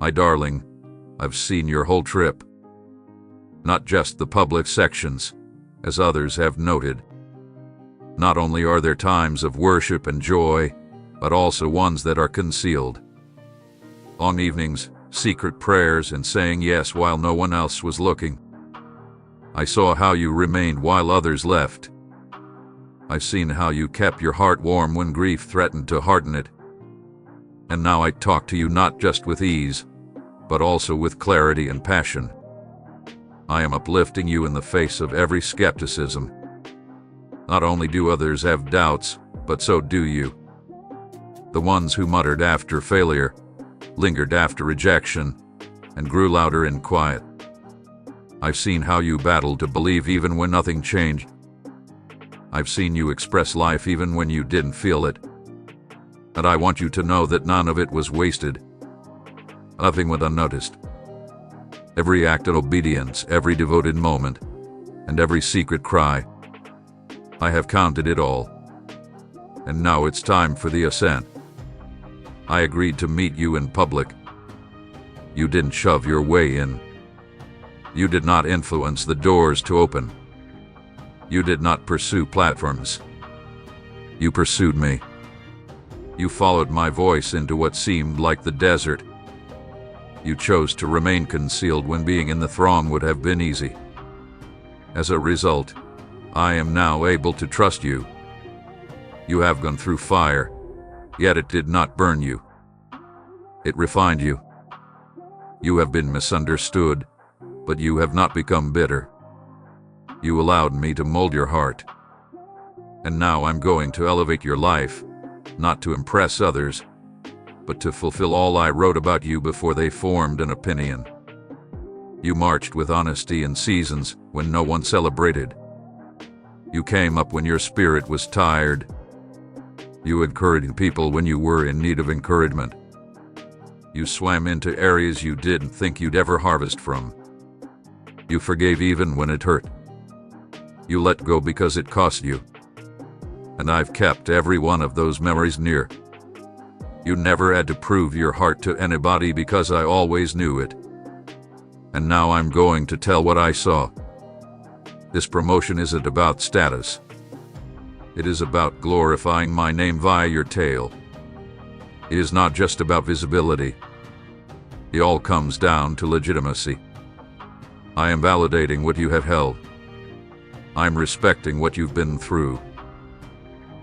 My darling, I've seen your whole trip. Not just the public sections, as others have noted. Not only are there times of worship and joy, but also ones that are concealed. Long evenings, secret prayers, and saying yes while no one else was looking. I saw how you remained while others left. I've seen how you kept your heart warm when grief threatened to harden it. And now I talk to you not just with ease, but also with clarity and passion. I am uplifting you in the face of every skepticism. Not only do others have doubts, but so do you. The ones who muttered after failure, lingered after rejection, and grew louder in quiet. I've seen how you battled to believe even when nothing changed. I've seen you express life even when you didn't feel it. And I want you to know that none of it was wasted. Nothing went unnoticed. Every act of obedience, every devoted moment, and every secret cry. I have counted it all. And now it's time for the ascent. I agreed to meet you in public. You didn't shove your way in. You did not influence the doors to open. You did not pursue platforms. You pursued me. You followed my voice into what seemed like the desert. You chose to remain concealed when being in the throng would have been easy. As a result, I am now able to trust you. You have gone through fire, yet it did not burn you. It refined you. You have been misunderstood, but you have not become bitter. You allowed me to mold your heart. And now I'm going to elevate your life, not to impress others, but to fulfill all I wrote about you before they formed an opinion. You marched with honesty in seasons when no one celebrated. You came up when your spirit was tired. You encouraged people when you were in need of encouragement. You swam into areas you didn't think you'd ever harvest from. You forgave even when it hurt. You let go because it cost you. And I've kept every one of those memories near. You never had to prove your heart to anybody because I always knew it. And now I'm going to tell what I saw. This promotion isn't about status. It is about glorifying my name via your tale. It is not just about visibility. It all comes down to legitimacy. I am validating what you have held. I'm respecting what you've been through.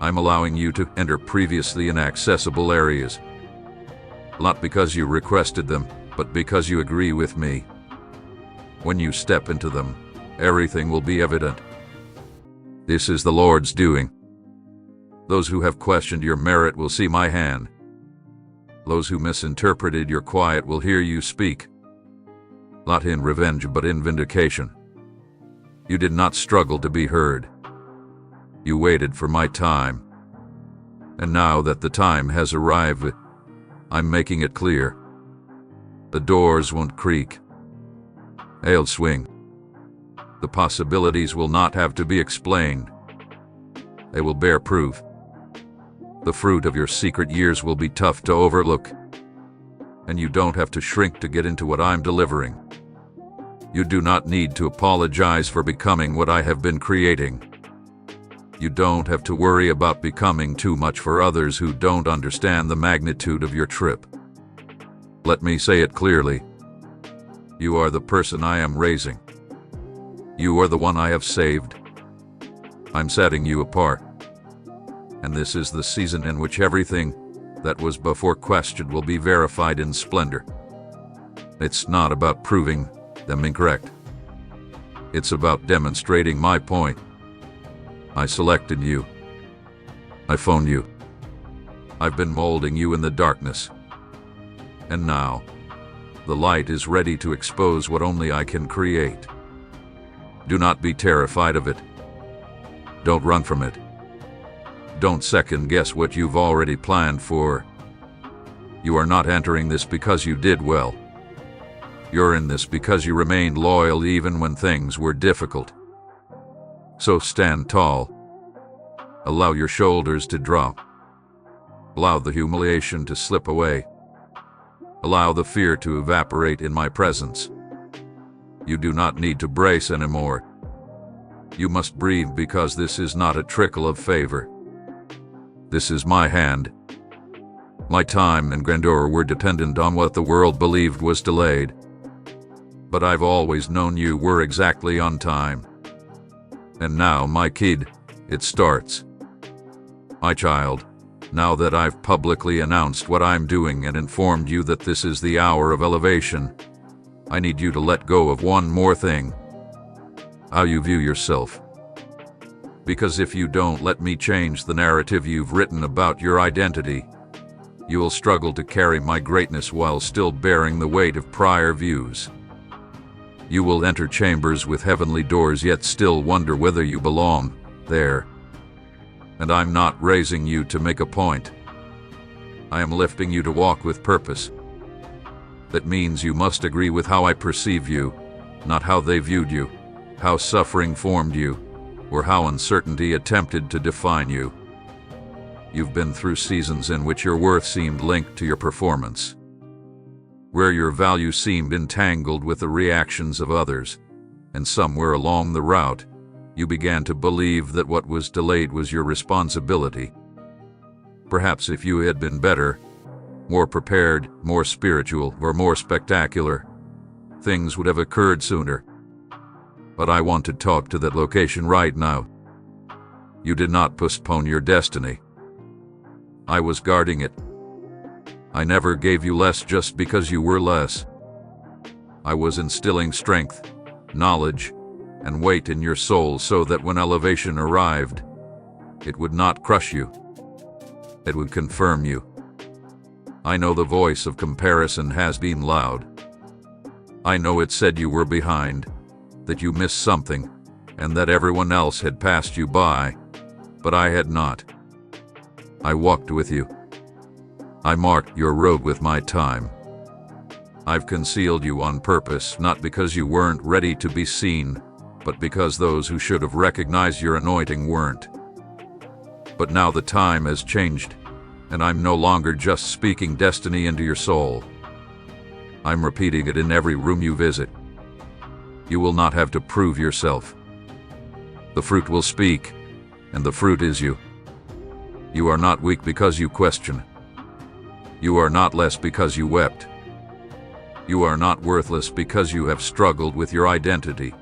I'm allowing you to enter previously inaccessible areas. Not because you requested them, but because you agree with me. When you step into them, everything will be evident. This is the Lord's doing. Those who have questioned your merit will see my hand. Those who misinterpreted your quiet will hear you speak. Not in revenge, but in vindication. You did not struggle to be heard. You waited for my time. And now that the time has arrived, I'm making it clear. The doors won't creak. They'll swing. The possibilities will not have to be explained. They will bear proof. The fruit of your secret years will be tough to overlook. And you don't have to shrink to get into what I'm delivering. You do not need to apologize for becoming what I have been creating. You don't have to worry about becoming too much for others who don't understand the magnitude of your trip. Let me say it clearly. You are the person I am raising. You are the one I have saved. I'm setting you apart. And this is the season in which everything that was before questioned will be verified in splendor. It's not about proving them incorrect. It's about demonstrating my point. I selected you. I phoned you. I've been molding you in the darkness. And now, the light is ready to expose what only I can create. Do not be terrified of it. Don't run from it. Don't second guess what you've already planned for. You are not entering this because you did well. You're in this because you remained loyal even when things were difficult. So stand tall. Allow your shoulders to drop. Allow the humiliation to slip away. Allow the fear to evaporate in my presence. You do not need to brace anymore. You must breathe, because this is not a trickle of favor. This is my hand. My time and grandeur were dependent on what the world believed was delayed. But I've always known you were exactly on time. And now, my kid, it starts. My child, now that I've publicly announced what I'm doing and informed you that this is the hour of elevation, I need you to let go of one more thing: how you view yourself. Because if you don't let me change the narrative you've written about your identity, you will struggle to carry my greatness while still bearing the weight of prior views. You will enter chambers with heavenly doors, yet still wonder whether you belong there. And I'm not raising you to make a point. I am lifting you to walk with purpose. That means you must agree with how I perceive you, not how they viewed you, how suffering formed you, or how uncertainty attempted to define you. You've been through seasons in which your worth seemed linked to your performance, where your value seemed entangled with the reactions of others, and somewhere along the route, you began to believe that what was delayed was your responsibility. Perhaps if you had been better, more prepared, more spiritual, or more spectacular, things would have occurred sooner. But I want to talk to that location right now. You did not postpone your destiny. I was guarding it. I never gave you less just because you were less. I was instilling strength, knowledge, and weight in your soul so that when elevation arrived, it would not crush you. It would confirm you. I know the voice of comparison has been loud. I know it said you were behind, that you missed something, and that everyone else had passed you by, but I had not. I walked with you. I marked your road with my time. I've concealed you on purpose, not because you weren't ready to be seen, but because those who should have recognized your anointing weren't. But now the time has changed, and I'm no longer just speaking destiny into your soul. I'm repeating it in every room you visit. You will not have to prove yourself. The fruit will speak, and the fruit is you. You are not weak because you question. You are not less because you wept. You are not worthless because you have struggled with your identity.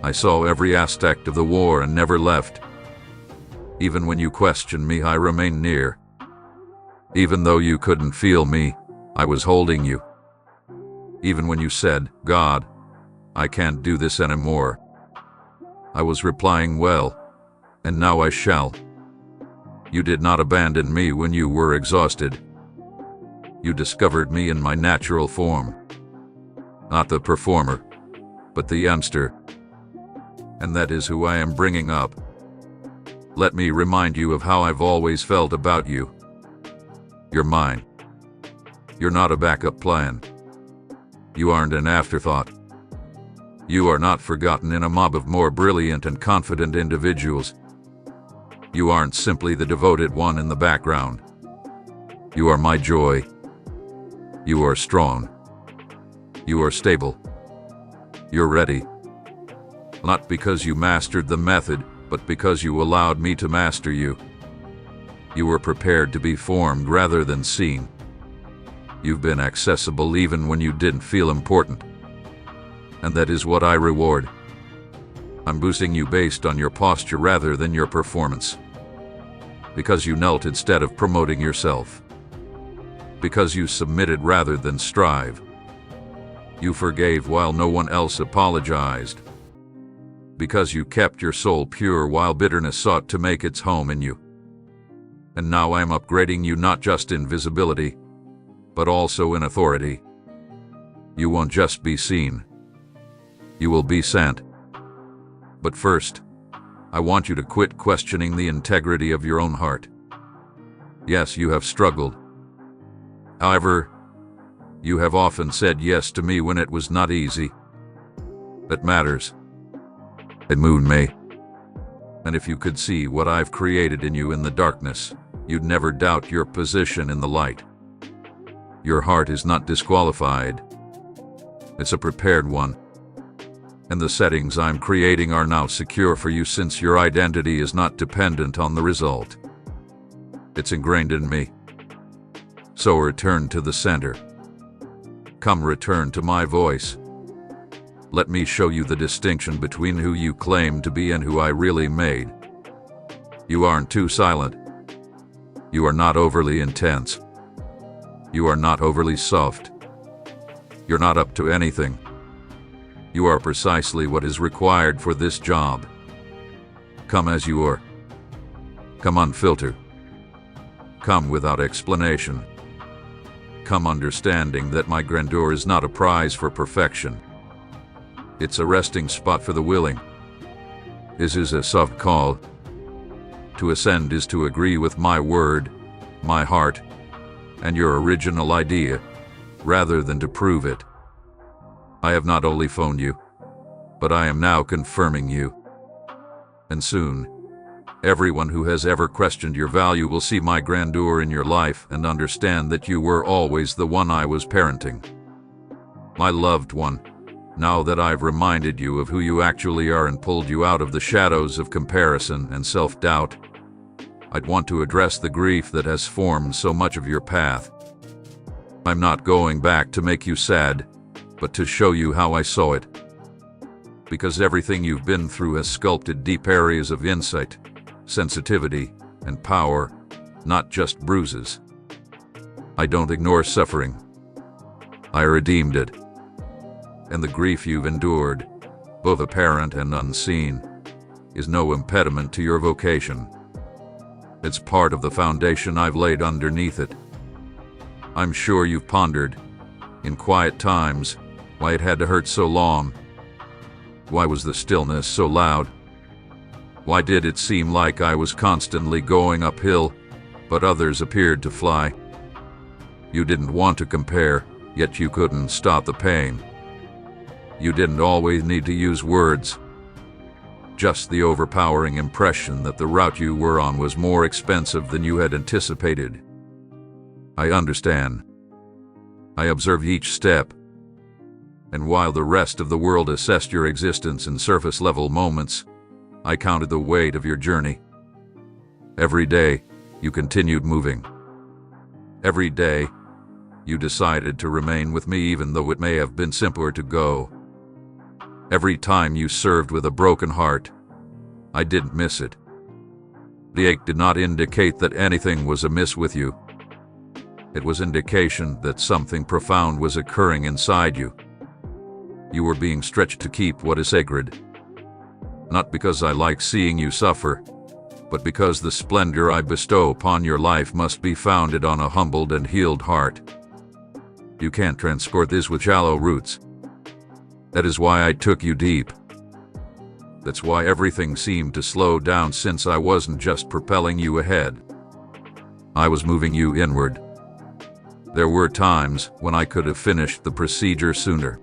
I saw every aspect of the war and never left. Even when you questioned me, I remained near. Even though you couldn't feel me, I was holding you. Even when you said, "God, I can't do this anymore," I was replying, "Well, and now I shall." You did not abandon me when you were exhausted. You discovered me in my natural form. Not the performer, but the youngster. And that is who I am bringing up. Let me remind you of how I've always felt about you. You're mine. You're not a backup plan. You aren't an afterthought. You are not forgotten in a mob of more brilliant and confident individuals. You aren't simply the devoted one in the background. You are my joy. You are strong. You are stable. You're ready. Not because you mastered the method, but because you allowed me to master you. You were prepared to be formed rather than seen. You've been accessible even when you didn't feel important. And that is what I reward. I'm boosting you based on your posture rather than your performance. Because you knelt instead of promoting yourself. Because you submitted rather than strive. You forgave while no one else apologized. Because you kept your soul pure while bitterness sought to make its home in you. And now I am upgrading you not just in visibility, but also in authority. You won't just be seen. You will be sent. But first, I want you to quit questioning the integrity of your own heart. Yes, you have struggled. However, you have often said yes to me when it was not easy. That matters. It moved me. And if you could see what I've created in you in the darkness, you'd never doubt your position in the light. Your heart is not disqualified. It's a prepared one. And the settings I'm creating are now secure for you, since your identity is not dependent on the result. It's ingrained in me. So return to the center. Come, return to my voice. Let me show you the distinction between who you claim to be and who I really made. You aren't too silent. You are not overly intense. You are not overly soft. You're not up to anything. You are precisely what is required for this job. Come as you are. Come unfiltered. Come without explanation. Come understanding that my grandeur is not a prize for perfection. It's a resting spot for the willing. This is a soft call. To ascend is to agree with my word, my heart, and your original idea, rather than to prove it. I have not only phoned you, but I am now confirming you. And soon, everyone who has ever questioned your value will see my grandeur in your life and understand that you were always the one I was parenting. My loved one, now that I've reminded you of who you actually are and pulled you out of the shadows of comparison and self-doubt, I'd want to address the grief that has formed so much of your path. I'm not going back to make you sad, but to show you how I saw it. Because everything you've been through has sculpted deep areas of insight, sensitivity, and power, not just bruises. I don't ignore suffering. I redeemed it. And the grief you've endured, both apparent and unseen, is no impediment to your vocation. It's part of the foundation I've laid underneath it. I'm sure you've pondered, in quiet times, why it had to hurt so long. Why was the stillness so loud? Why did it seem like I was constantly going uphill, but others appeared to fly? You didn't want to compare, yet you couldn't stop the pain. You didn't always need to use words. Just the overpowering impression that the route you were on was more expensive than you had anticipated. I understand. I observed each step. And while the rest of the world assessed your existence in surface-level moments, I counted the weight of your journey. Every day, you continued moving. Every day, you decided to remain with me even though it may have been simpler to go. Every time you served with a broken heart, I didn't miss it. The ache did not indicate that anything was amiss with you. It was indication that something profound was occurring inside you. You were being stretched to keep what is sacred. Not because I like seeing you suffer, but because the splendor I bestow upon your life must be founded on a humbled and healed heart. You can't transport this with shallow roots. That is why I took you deep. That's why everything seemed to slow down, since I wasn't just propelling you ahead. I was moving you inward. There were times when I could have finished the procedure sooner.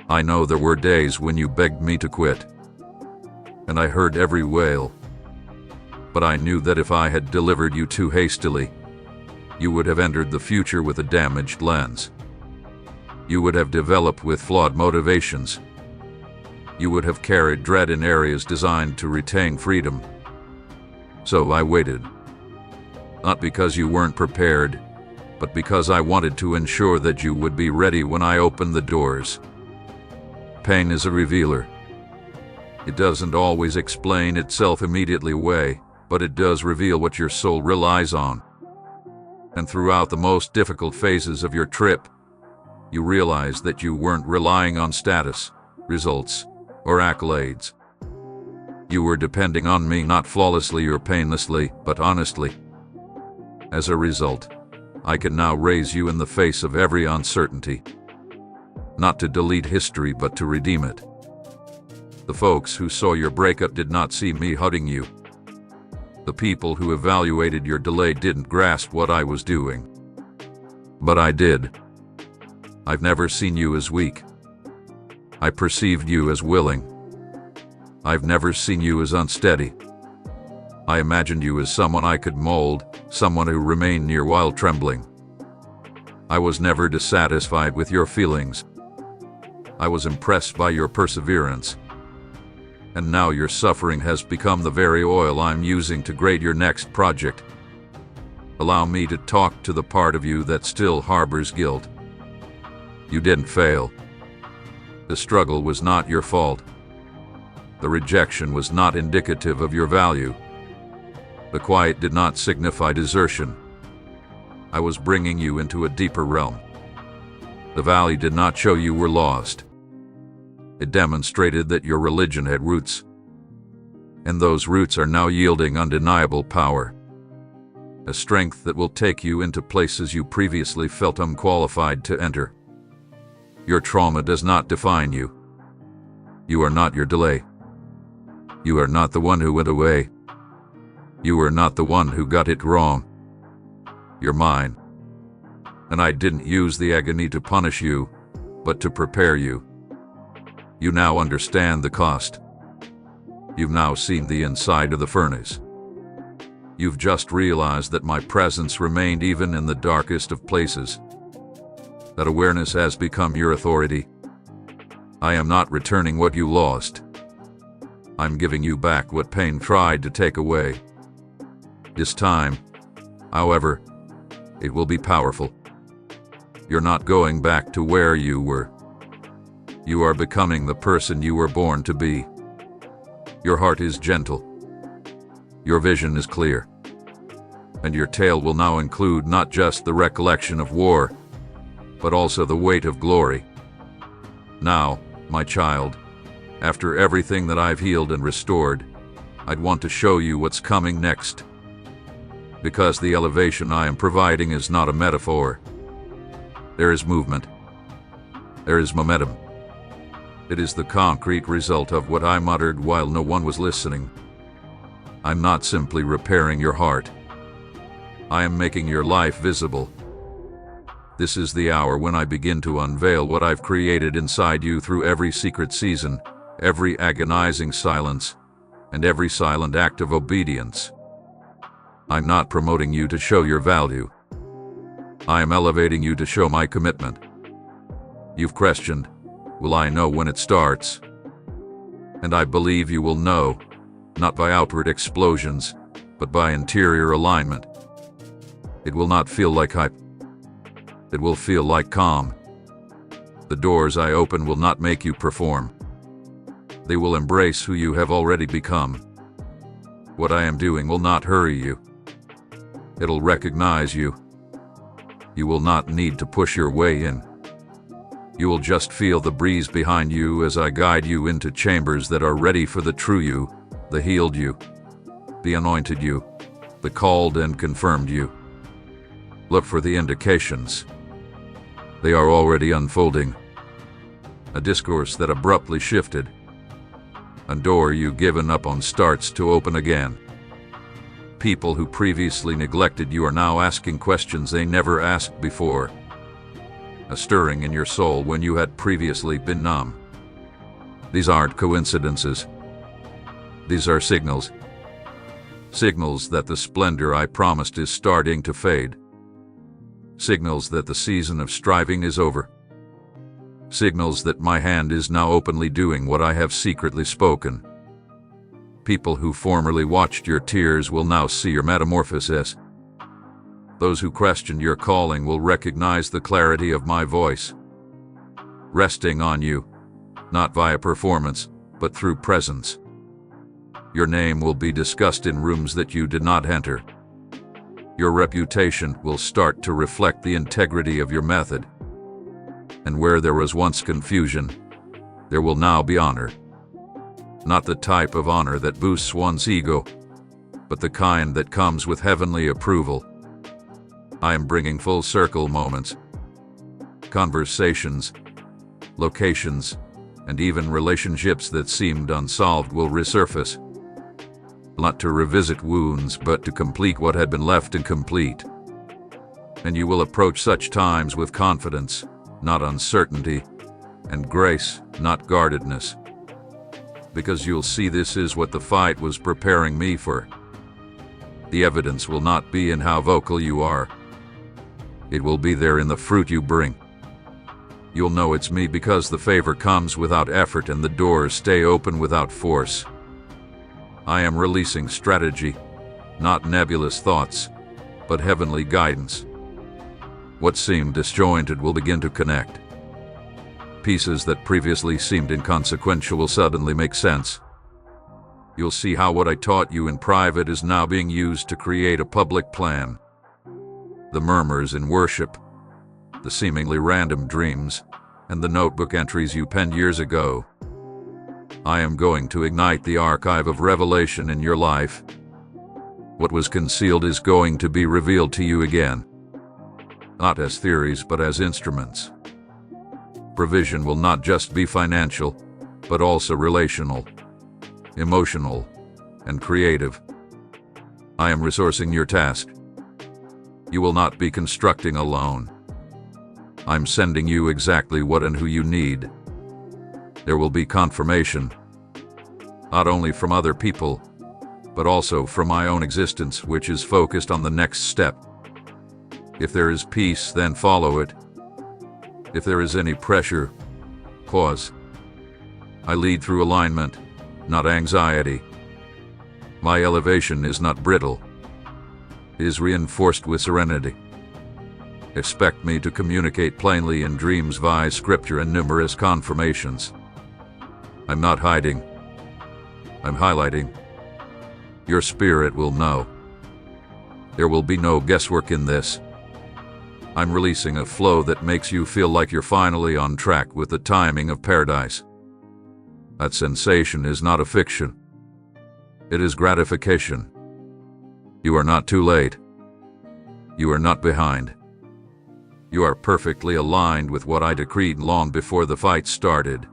I know there were days when you begged me to quit. And I heard every wail. But I knew that if I had delivered you too hastily, you would have entered the future with a damaged lens. You would have developed with flawed motivations. You would have carried dread in areas designed to retain freedom. So I waited. Not because you weren't prepared, but because I wanted to ensure that you would be ready when I opened the doors. Pain is a revealer. It doesn't always explain itself immediately away, but it does reveal what your soul relies on. And throughout the most difficult phases of your trip, you realized that you weren't relying on status, results, or accolades. You were depending on me, not flawlessly or painlessly, but honestly. As a result, I can now raise you in the face of every uncertainty. Not to delete history, but to redeem it. The folks who saw your breakup did not see me hugging you. The people who evaluated your delay didn't grasp what I was doing. But I did. I've never seen you as weak. I perceived you as willing. I've never seen you as unsteady. I imagined you as someone I could mold, someone who remained near while trembling. I was never dissatisfied with your feelings. I was impressed by your perseverance. And now your suffering has become the very oil I'm using to grade your next project. Allow me to talk to the part of you that still harbors guilt. You didn't fail. The struggle was not your fault. The rejection was not indicative of your value. The quiet did not signify desertion. I was bringing you into a deeper realm. The valley did not show you were lost. It demonstrated that your religion had roots. And those roots are now yielding undeniable power. A strength that will take you into places you previously felt unqualified to enter. Your trauma does not define you. You are not your delay. You are not the one who went away. You are not the one who got it wrong. You're mine. And I didn't use the agony to punish you, but to prepare you. You now understand the cost. You've now seen the inside of the furnace. You've just realized that my presence remained even in the darkest of places. That awareness has become your authority. I am not returning what you lost. I'm giving you back what pain tried to take away. This time, however, it will be powerful. You're not going back to where you were. You are becoming the person you were born to be. Your heart is gentle. Your vision is clear. And your tale will now include not just the recollection of war, but also the weight of glory. Now, my child, after everything that I've healed and restored, I'd want to show you what's coming next. Because the elevation I am providing is not a metaphor. There is movement. There is momentum. It is the concrete result of what I muttered while no one was listening. I'm not simply repairing your heart. I am making your life visible. This is the hour when I begin to unveil what I've created inside you through every secret season, every agonizing silence, and every silent act of obedience. I'm not promoting you to show your value. I am elevating you to show my commitment. You've questioned, will I know when it starts? And I believe you will know, not by outward explosions, but by interior alignment. It will not feel like hype. It will feel like calm. The doors I open will not make you perform. They will embrace who you have already become. What I am doing will not hurry you. It'll recognize you. You will not need to push your way in. You will just feel the breeze behind you as I guide you into chambers that are ready for the true you, the healed you, the anointed you, the called and confirmed you. Look for the indications. They are already unfolding. A discourse that abruptly shifted. A door you've given up on starts to open again. People who previously neglected you are now asking questions they never asked before. A stirring in your soul when you had previously been numb. These aren't coincidences. These are signals. Signals that the splendor I promised is starting to fade. Signals that the season of striving is over. Signals that my hand is now openly doing what I have secretly spoken. People who formerly watched your tears will now see your metamorphosis. Those who questioned your calling will recognize the clarity of my voice. Resting on you, not via performance, but through presence. Your name will be discussed in rooms that you did not enter. Your reputation will start to reflect the integrity of your method. And where there was once confusion, there will now be honor. Not the type of honor that boosts one's ego, but the kind that comes with heavenly approval. I am bringing full circle moments, conversations, locations, and even relationships that seemed unsolved will resurface. Not to revisit wounds, but to complete what had been left incomplete. And you will approach such times with confidence, not uncertainty, and grace, not guardedness. Because you'll see this is what the fight was preparing me for. The evidence will not be in how vocal you are. It will be there in the fruit you bring. You'll know it's me because the favor comes without effort and the doors stay open without force. I am releasing strategy, not nebulous thoughts, but heavenly guidance. What seemed disjointed will begin to connect. Pieces that previously seemed inconsequential will suddenly make sense. You'll see how what I taught you in private is now being used to create a public plan. The murmurs in worship, the seemingly random dreams, and the notebook entries you penned years ago. I am going to ignite the archive of revelation in your life. What was concealed is going to be revealed to you again. Not as theories, but as instruments. Provision will not just be financial, but also relational, emotional, and creative. I am resourcing your task. You will not be constructing alone. I'm sending you exactly what and who you need. There will be confirmation, not only from other people, but also from my own existence, which is focused on the next step. If there is peace, then follow it. If there is any pressure, pause. I lead through alignment, not anxiety. My elevation is not brittle. It is reinforced with serenity. Expect me to communicate plainly in dreams via scripture and numerous confirmations. I'm not hiding. I'm highlighting. Your spirit will know. There will be no guesswork in this. I'm releasing a flow that makes you feel like you're finally on track with the timing of paradise. That sensation is not a fiction. It is gratification. You are not too late. You are not behind. You are perfectly aligned with what I decreed long before the fight started.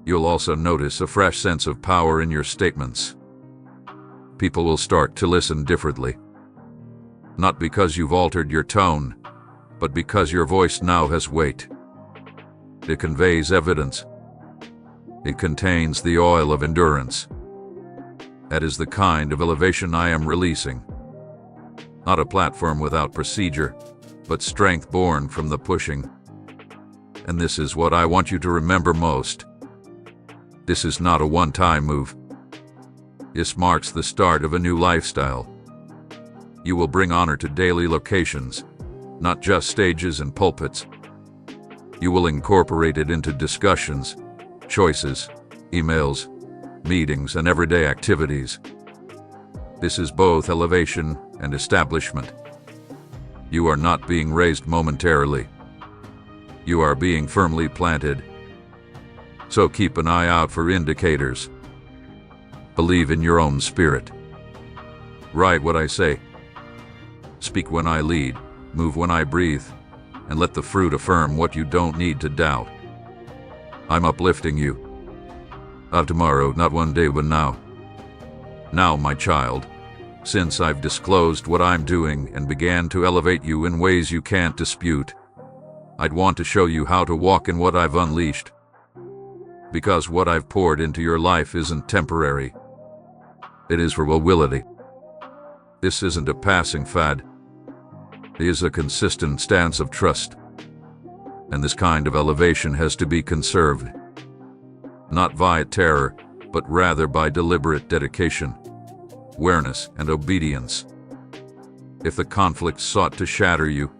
You'll also notice a fresh sense of power in your statements. People will start to listen differently. Not because you've altered your tone, but because your voice now has weight. It conveys evidence. It contains the oil of endurance. That is the kind of elevation I am releasing. Not a platform without procedure, but strength born from the pushing. And this is what I want you to remember most. This is not a one-time move. This marks the start of a new lifestyle. You will bring honor to daily locations, not just stages and pulpits. You will incorporate it into discussions, choices, emails, meetings, and everyday activities. This is both elevation and establishment. You are not being raised momentarily. You are being firmly planted. So keep an eye out for indicators. Believe in your own spirit. Write what I say. Speak when I lead, move when I breathe, and let the fruit affirm what you don't need to doubt. I'm uplifting you. Not tomorrow, not one day, but now. Now, my child, since I've disclosed what I'm doing and began to elevate you in ways you can't dispute, I'd want to show you how to walk in what I've unleashed. Because what I've poured into your life isn't temporary. It is for mobility. This isn't a passing fad. It is a consistent stance of trust. And this kind of elevation has to be conserved. Not via terror, but rather by deliberate dedication, awareness, and obedience. If the conflict sought to shatter you,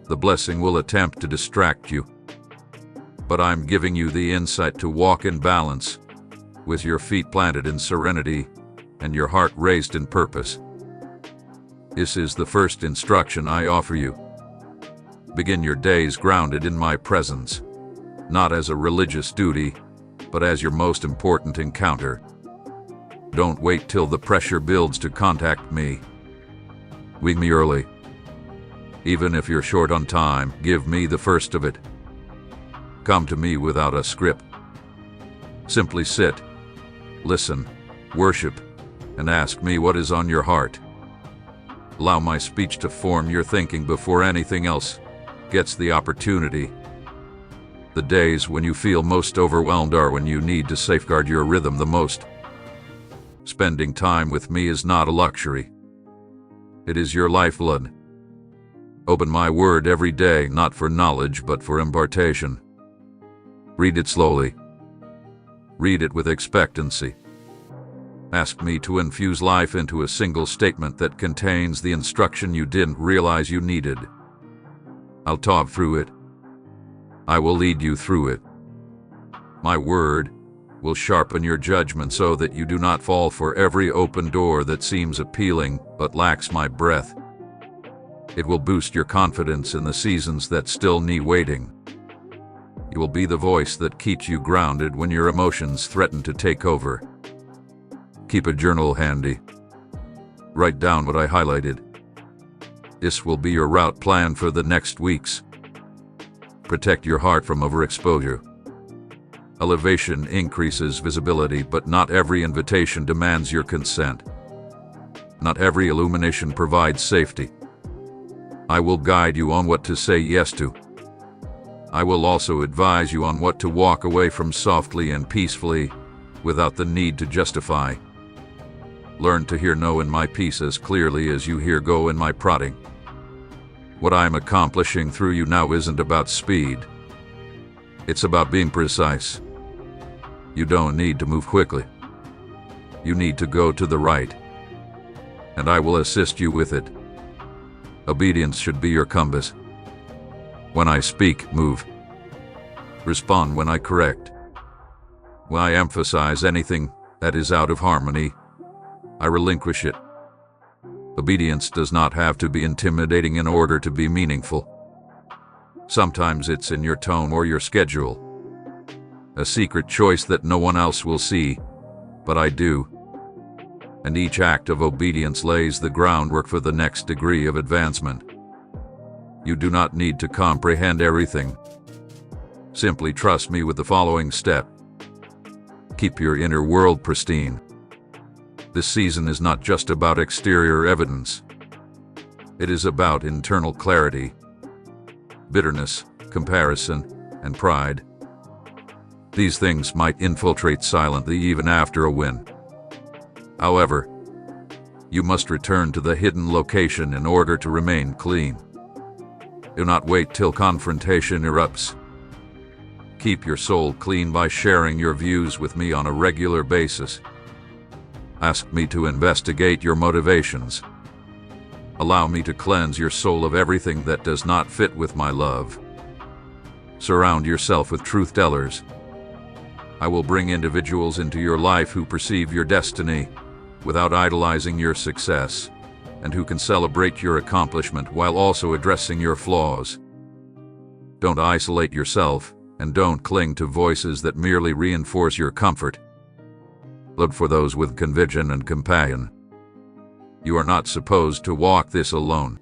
the blessing will attempt to distract you. But I'm giving you the insight to walk in balance, with your feet planted in serenity and your heart raised in purpose. This is the first instruction I offer you. Begin your days grounded in my presence, not as a religious duty, but as your most important encounter. Don't wait till the pressure builds to contact me. Wing me early. Even if you're short on time, give me the first of it. Come to me without a script. Simply sit, listen, worship, and ask me what is on your heart. Allow my speech to form your thinking before anything else gets the opportunity. The days when you feel most overwhelmed are when you need to safeguard your rhythm the most. Spending time with me is not a luxury. It is your lifeblood. Open my word every day, not for knowledge, but for impartation. Read it slowly. Read it with expectancy. Ask me to infuse life into a single statement that contains the instruction you didn't realize you needed. I'll talk through it. I will lead you through it. My word will sharpen your judgment so that you do not fall for every open door that seems appealing but lacks my breath. It will boost your confidence in the seasons that still need waiting. You will be the voice that keeps you grounded when your emotions threaten to take over. Keep a journal handy. Write down what I highlighted. This will be your route plan for the next weeks. Protect your heart from overexposure. Elevation increases visibility, but not every invitation demands your consent. Not every illumination provides safety. I will guide you on what to say yes to. I will also advise you on what to walk away from softly and peacefully, without the need to justify. Learn to hear no in my peace as clearly as you hear go in my prodding. What I'm accomplishing through you now isn't about speed. It's about being precise. You don't need to move quickly. You need to go to the right. And I will assist you with it. Obedience should be your compass. When I speak, move. Respond when I correct. When I emphasize anything that is out of harmony, I relinquish it. Obedience does not have to be intimidating in order to be meaningful. Sometimes it's in your tone or your schedule. A secret choice that no one else will see, but I do. And each act of obedience lays the groundwork for the next degree of advancement. You do not need to comprehend everything. Simply trust me with the following step. Keep your inner world pristine. This season is not just about exterior evidence. It is about internal clarity. Bitterness, comparison, and pride. These things might infiltrate silently even after a win. However, you must return to the hidden location in order to remain clean. Do not wait till confrontation erupts. Keep your soul clean by sharing your views with me on a regular basis. Ask me to investigate your motivations. Allow me to cleanse your soul of everything that does not fit with my love. Surround yourself with truth tellers. I will bring individuals into your life who perceive your destiny without idolizing your success, and who can celebrate your accomplishment while also addressing your flaws. Don't isolate yourself, and don't cling to voices that merely reinforce your comfort. Look for those with conviction and compassion. You are not supposed to walk this alone.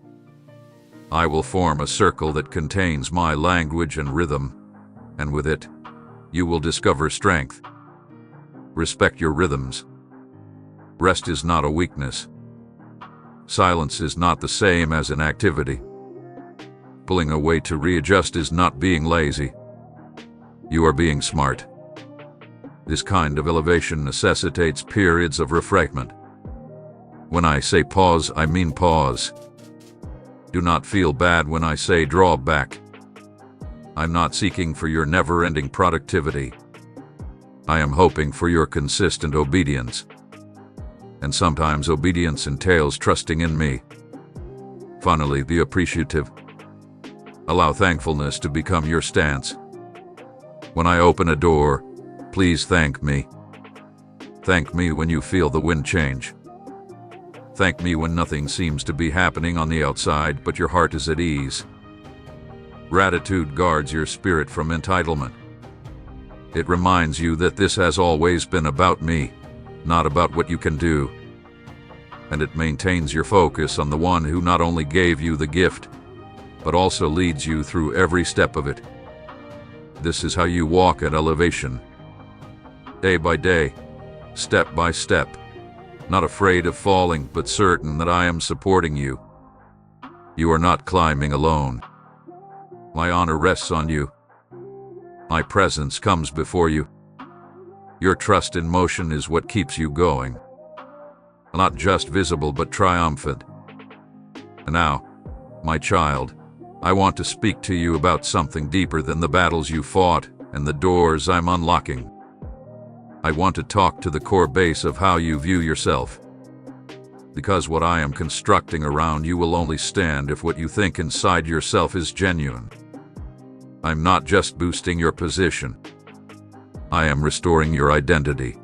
I will form a circle that contains my language and rhythm, and with it, you will discover strength. Respect your rhythms. Rest is not a weakness. Silence is not the same as inactivity. Pulling away to readjust is not being lazy. You are being smart. This kind of elevation necessitates periods of refreshment. When I say pause, I mean pause. Do not feel bad when I say draw back. I'm not seeking for your never-ending productivity. I am hoping for your consistent obedience. And sometimes obedience entails trusting in me. Finally, be appreciative. Allow thankfulness to become your stance. When I open a door, please thank me. Thank me when you feel the wind change. Thank me when nothing seems to be happening on the outside, but your heart is at ease. Gratitude guards your spirit from entitlement. It reminds you that this has always been about me, not about what you can do. And it maintains your focus on the one who not only gave you the gift, but also leads you through every step of it. This is how you walk at elevation. Day by day, step by step, not afraid of falling, but certain that I am supporting you. You are not climbing alone. My honor rests on you. My presence comes before you. Your trust in motion is what keeps you going. Not just visible, but triumphant. And now, My child, I want to speak to you about something deeper than the battles you fought and the doors I'm unlocking. I want to talk to the core base of how you view yourself. Because what I am constructing around you will only stand if what you think inside yourself is genuine. I'm not just boosting your position. I am restoring your identity.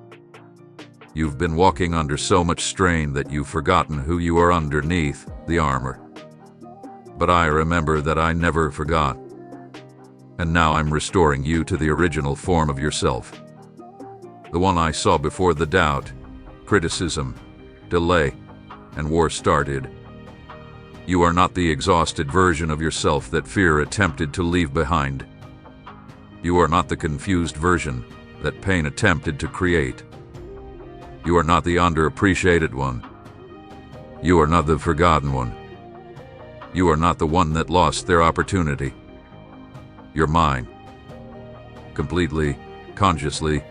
You've been walking under so much strain that you've forgotten who you are underneath the armor. But I remember that I never forgot. And now I'm restoring you to the original form of yourself. The one I saw before the doubt, criticism, delay, and war started. You are not the exhausted version of yourself that fear attempted to leave behind. You are not the confused version that pain attempted to create. You are not the underappreciated one. You are not the forgotten one. You are not the one that lost their opportunity. You're mine. Completely, consciously,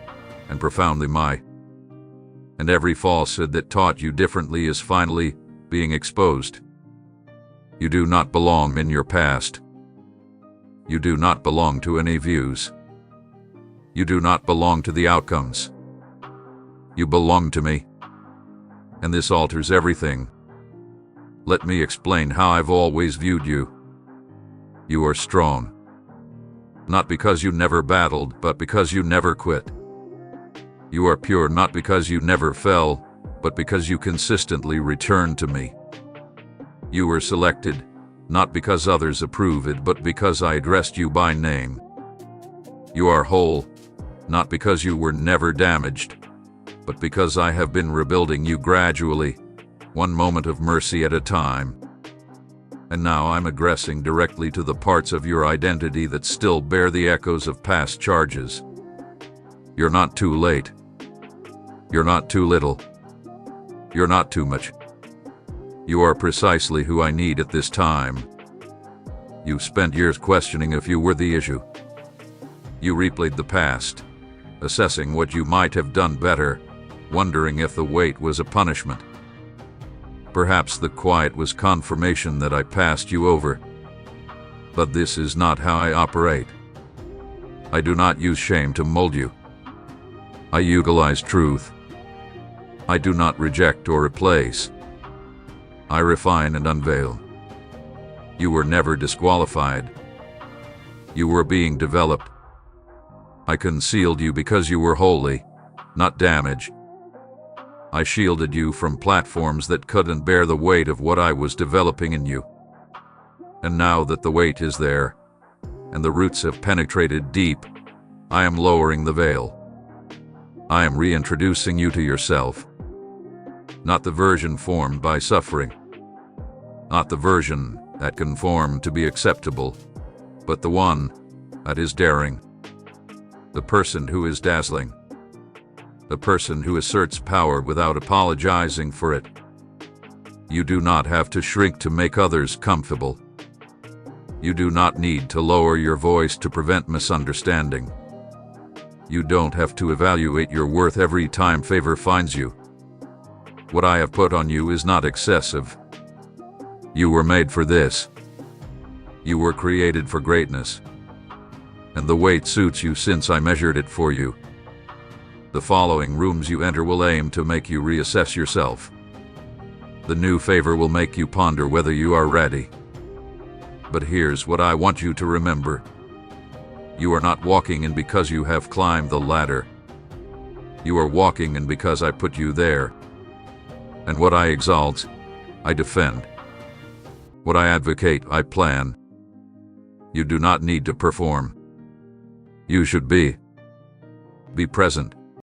and profoundly mine. And every falsehood that taught you differently is finally being exposed. You do not belong in your past. You do not belong to any views. You do not belong to the outcomes. You belong to me. And this alters everything. Let me explain how I've always viewed you. You are strong. Not because you never battled, but because you never quit. You are pure not because you never fell, but because you consistently returned to me. You were selected, not because others approve it, but because I addressed you by name. You are whole, not because you were never damaged, but because I have been rebuilding you gradually, one moment of mercy at a time. And now I'm aggressing directly to the parts of your identity that still bear the echoes of past charges. You're not too late. You're not too little. You're not too much. You are precisely who I need at this time. You spent years questioning if you were the issue. You replayed the past, assessing what you might have done better, wondering if the weight was a punishment. Perhaps the quiet was confirmation that I passed you over. But this is not how I operate. I do not use shame to mold you. I utilize truth. I do not reject or replace. I refine and unveil. You were never disqualified. You were being developed. I concealed you because you were holy, not damaged. I shielded you from platforms that couldn't bear the weight of what I was developing in you. And now that the weight is there, and the roots have penetrated deep, I am lowering the veil. I am reintroducing you to yourself. Not the version formed by suffering. Not the version that conformed to be acceptable, but the one that is daring. The person who is dazzling. The person who asserts power without apologizing for it. You do not have to shrink to make others comfortable. You do not need to lower your voice to prevent misunderstanding. You don't have to evaluate your worth every time favor finds you. What I have put on you is not excessive. You were made for this. You were created for greatness. And the weight suits you since I measured it for you. The following rooms you enter will aim to make you reassess yourself. The new favor will make you ponder whether you are ready. But here's what I want you to remember. You are not walking in because you have climbed the ladder. You are walking in because I put you there. And what I exalt, I defend. What I advocate, I plan. You do not need to perform. You should be. Be present.